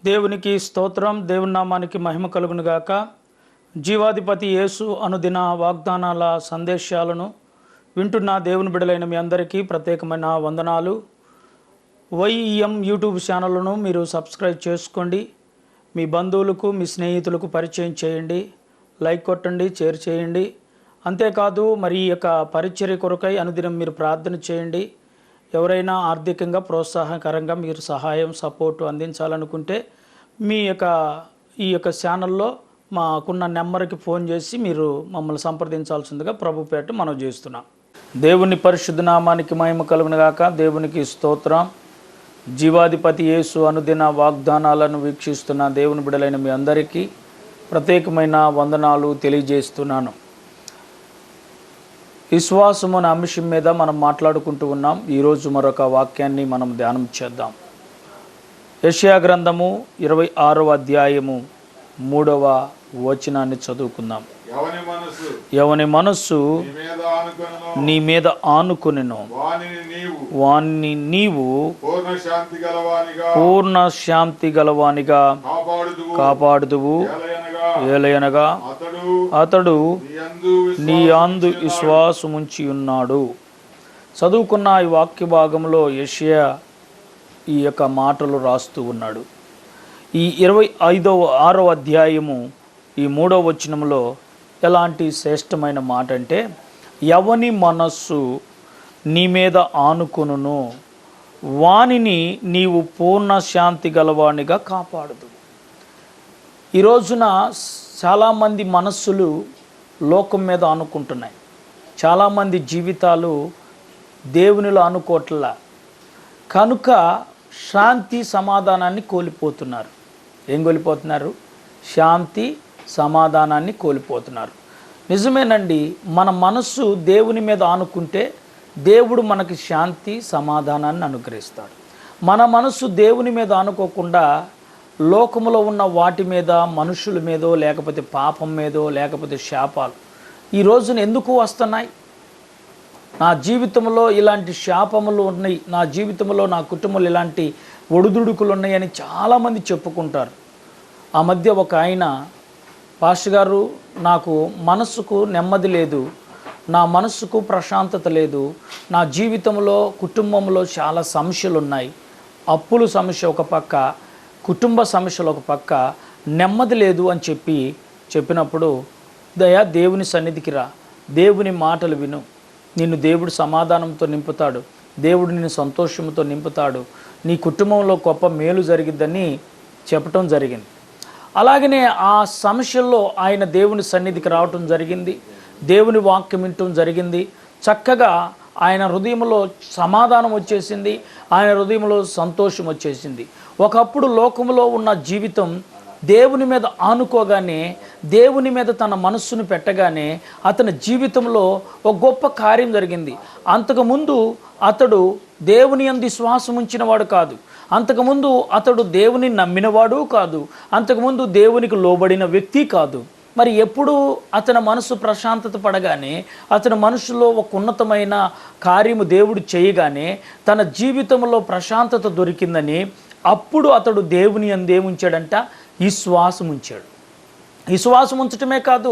దేవునికి స్తోత్రం. దేవుని నామానికి మహిమ కలుగును గాక. జీవాధిపతి యేసు అనుదిన వాగ్దానాల సందేశాలను వింటున్న దేవుని బిడలైన మీ అందరికీ ప్రత్యేకమైన వందనాలు. వైఈఎం యూట్యూబ్ ఛానల్ను మీరు సబ్స్క్రైబ్ చేసుకోండి. మీ బంధువులకు మీ స్నేహితులకు పరిచయం చేయండి. లైక్ కొట్టండి, షేర్ చేయండి. అంతేకాదు మరి ఈ యొక్క పరిచర్య కొరకై అనుదినం మీరు ప్రార్థన చేయండి. ఎవరైనా ఆర్థికంగా ప్రోత్సాహకరంగా మీరు సహాయం సపోర్టు అందించాలనుకుంటే ఈ యొక్క ఛానల్లో మాకున్న నెంబర్కి ఫోన్ చేసి మీరు మమ్మల్ని సంప్రదించాల్సిందిగా ప్రభుపేట మనం చేస్తున్నాం. దేవుని పరిశుద్ధ నామానికి మహిమ కలుగును గాక. దేవునికి స్తోత్రం. జీవాధిపతి యేసు అనుదిన వాగ్దానాలను వీక్షిస్తున్న దేవుని బిడలైన మీ అందరికీ ప్రత్యేకమైన వందనాలు తెలియజేస్తున్నాను. విశ్వాసము అనే అంశం మీద మనం మాట్లాడుకుంటూ ఉన్నాం. ఈరోజు మరొక వాక్యాన్ని మనం ధ్యానం చేద్దాం. యెషయా గ్రంథము 26వ అధ్యాయము 3వ వచనాన్ని చదువుకుందాం. ఎవని మనస్సు నీ మీద ఆనుకొనెను వాణ్ణి నీవు పూర్ణ శాంతి గలవానిగా కాపాడుదువు. ఏలయనగా అతడు నీ యందు విశ్వాసముంచి ఉన్నాడు. చదువుకున్న ఈ వాక్య భాగంలో యెషయా ఈ యొక్క మాటలు రాస్తూ ఉన్నాడు. ఈ 26వ అధ్యాయము ఈ 3వ వచనంలో ఎలాంటి శ్రేష్టమైన మాట అంటే, ఎవని మనస్సు నీ మీద ఆనుకొనును వానిని నీవు పూర్ణ శాంతి గలవానిగా కాపాడదు. ఈ రోజున చాలామంది మనస్సులు లోకం మీద ఆనుకుంటున్నాయి. చాలామంది జీవితాలు దేవునిలో అనుకోవట్లా. కనుక శాంతి సమాధానాన్ని కోల్పోతున్నారు. ఏం కోల్పోతున్నారు? శాంతి సమాధానాన్ని కోల్పోతున్నారు. నిజమేనండి. మన మనస్సు దేవుని మీద ఆనుకుంటే దేవుడు మనకి శాంతి సమాధానాన్ని అనుగ్రహిస్తాడు. మన మనస్సు దేవుని మీద ఆనుకోకుండా లోకములో ఉన్న వాటి మీద, మనుషుల మీదో, లేకపోతే పాపం మీదో, లేకపోతే శాపాలు ఈ రోజున ఎందుకు వస్తున్నాయి? నా జీవితంలో ఇలాంటి శాపములు ఉన్నాయి, నా జీవితంలో నా కుటుంబంలో ఇలాంటి ఒడిదుడుకులు ఉన్నాయని చాలామంది చెప్పుకుంటారు. ఆ మధ్య ఒక ఆయన, పాస్టర్ గారు, నాకు మనస్సుకు నెమ్మది లేదు, నా మనస్సుకు ప్రశాంతత లేదు, నా జీవితంలో కుటుంబంలో చాలా సమస్యలు ఉన్నాయి, అప్పుల సమస్య ఒక పక్క, కుటుంబ సమస్యలు ఒక పక్క, నెమ్మది లేదు అని చెప్పినప్పుడు, దయా దేవుని సన్నిధికి రా, దేవుని మాటలు విను, నిన్ను దేవుడు సమాధానంతో నింపుతాడు, దేవుడు నిన్ను సంతోషంతో నింపుతాడు, నీ కుటుంబంలో గొప్ప మేలు జరిగిద్దని చెప్పటం జరిగింది. అలాగనే ఆ సమస్యల్లో ఆయన దేవుని సన్నిధికి రావటం జరిగింది, దేవుని వాక్యం వినటం జరిగింది. చక్కగా ఆయన హృదయంలో సమాధానం వచ్చేసింది, ఆయన హృదయంలో సంతోషం వచ్చేసింది. ఒకప్పుడు లోకంలో ఉన్న జీవితం దేవుని మీద ఆనుకోగానే, దేవుని మీద తన మనస్సును పెట్టగానే అతని జీవితంలో ఒక గొప్ప కార్యం జరిగింది. అంతకుముందు అతడు దేవుని యందు విశ్వాసం ఉంచినవాడు కాదు, అంతకుముందు అతడు దేవుని నమ్మినవాడు కాదు, అంతకుముందు దేవునికి లోబడిన వ్యక్తి కాదు. మరి ఎప్పుడు అతని మనసు ప్రశాంతత పడగానే, అతని మనసులో ఒక ఉన్నతమైన కార్యము దేవుడు చేయగానే తన జీవితంలో ప్రశాంతత దొరికిందని అప్పుడు అతడు దేవుని యందు ఏముంచాడంట? విశ్వాసం ఉంచాడు. విశ్వాసం ఉంచటమే కాదు,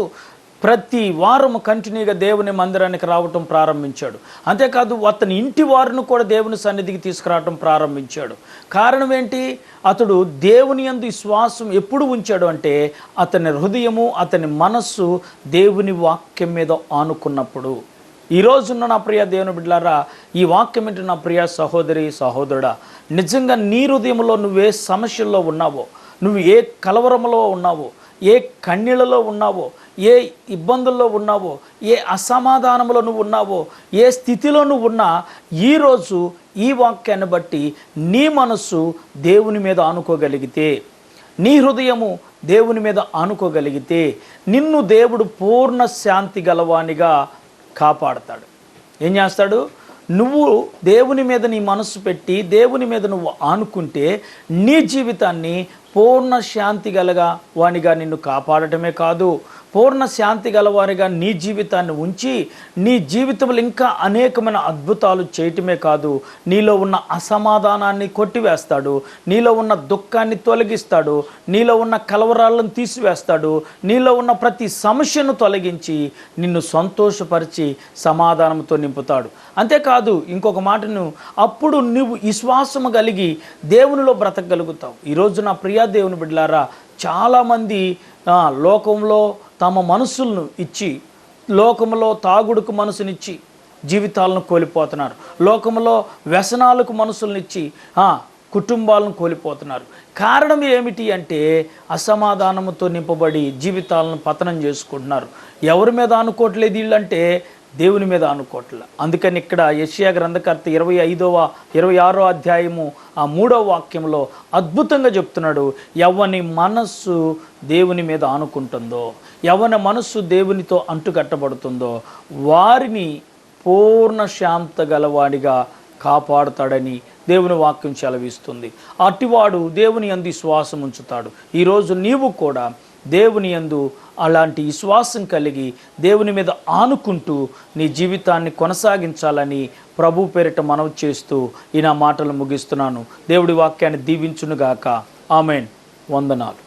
ప్రతి వారం కంటిన్యూగా దేవుని మందిరానికి రావటం ప్రారంభించాడు. అంతేకాదు అతని ఇంటి వారిని కూడా దేవుని సన్నిధికి తీసుకురావటం ప్రారంభించాడు. కారణం ఏంటి? అతడు దేవుని యందు విశ్వాసం ఎప్పుడు ఉంచాడు అంటే, అతని హృదయము, అతని మనస్సు దేవుని వాక్యం మీద ఆనుకున్నప్పుడు. ఈరోజున్న నా ప్రియ దేవుని బిడ్డలారా, ఈ వాక్యం ఏంటి నా ప్రియ సహోదరి సహోదరుడా, నిజంగా నీ హృదయంలో నువ్వే సమస్యల్లో ఉన్నావో, నువ్వు ఏ కలవరంలో ఉన్నావో, ఏ కన్నీళ్ళలో ఉన్నావో, ఏ ఇబ్బందుల్లో ఉన్నావో, ఏ అసమాధానంలో నువ్వు ఉన్నావో, ఏ స్థితిలో నువ్వు ఉన్నా, ఈరోజు ఈ వాక్యాన్ని బట్టి నీ మనస్సు దేవుని మీద ఆనుకోగలిగితే, నీ హృదయము దేవుని మీద ఆనుకోగలిగితే, నిన్ను దేవుడు పూర్ణ శాంతి గలవానిగా కాపాడతాడు. ఏం చేస్తాడు? నువ్వు దేవుని మీద నీ మనస్సు పెట్టి దేవుని మీద నువ్వు ఆనుకుంటే నీ జీవితాన్ని పూర్ణ శాంతి గలగా వానిగా నిన్ను కాపాడటమే కాదు, పూర్ణ శాంతి గలవారిగా నీ జీవితాన్ని ఉంచి నీ జీవితంలో ఇంకా అనేకమైన అద్భుతాలు చేయటమే కాదు, నీలో ఉన్న అసమాధానాన్ని కొట్టివేస్తాడు, నీలో ఉన్న దుఃఖాన్ని తొలగిస్తాడు, నీలో ఉన్న కలవరాలను తీసివేస్తాడు, నీలో ఉన్న ప్రతి సమస్యను తొలగించి నిన్ను సంతోషపరిచి సమాధానంతో నింపుతాడు. అంతేకాదు ఇంకొక మాటను, అప్పుడు నువ్వు విశ్వాసము కలిగి దేవునిలో బ్రతకగలుగుతావు. ఈరోజు నా ప్రియా దేవుని బిడ్డలారా, చాలామంది లోకంలో తమ మనసులను ఇచ్చి, లోకంలో తాగుడుకు మనసునిచ్చి జీవితాలను కోల్పోతున్నారు, లోకంలో వ్యసనాలకు మనసులనిచ్చి కుటుంబాలను కోల్పోతున్నారు. కారణం ఏమిటి అంటే అసమాధానంతో నింపబడి జీవితాలను పతనం చేసుకుంటున్నారు. ఎవరి మీద అనుకోవట్లేదు వీళ్ళంటే దేవుని మీద అనుకోవట్లే. అందుకని ఇక్కడ యెషయా గ్రంథకర్త 26వ అధ్యాయము 3వ వాక్యంలో అద్భుతంగా చెప్తున్నాడు, ఎవని మనస్సు దేవుని మీద ఆనుకుంటుందో, ఎవని మనస్సు దేవునితో అంటుకట్టబడుతుందో వారిని పూర్ణ శాంత గలవాడిగా కాపాడుతాడని దేవుని వాక్యం సెలవిస్తుంది. అటివాడు దేవుని యందు విశ్వాసం ఉంచుతాడు. ఈరోజు నీవు కూడా దేవుని యందు అలాంటి విశ్వాసం కలిగి దేవుని మీద ఆనుకుంటూ నీ జీవితాన్ని కొనసాగించాలని ప్రభు పేరిట మనవి చేస్తూ ఈ నా మాటలు ముగిస్తున్నాను. దేవుడి వాక్యాన్ని దీవించునుగాక. ఆమేన్. వందనాలు.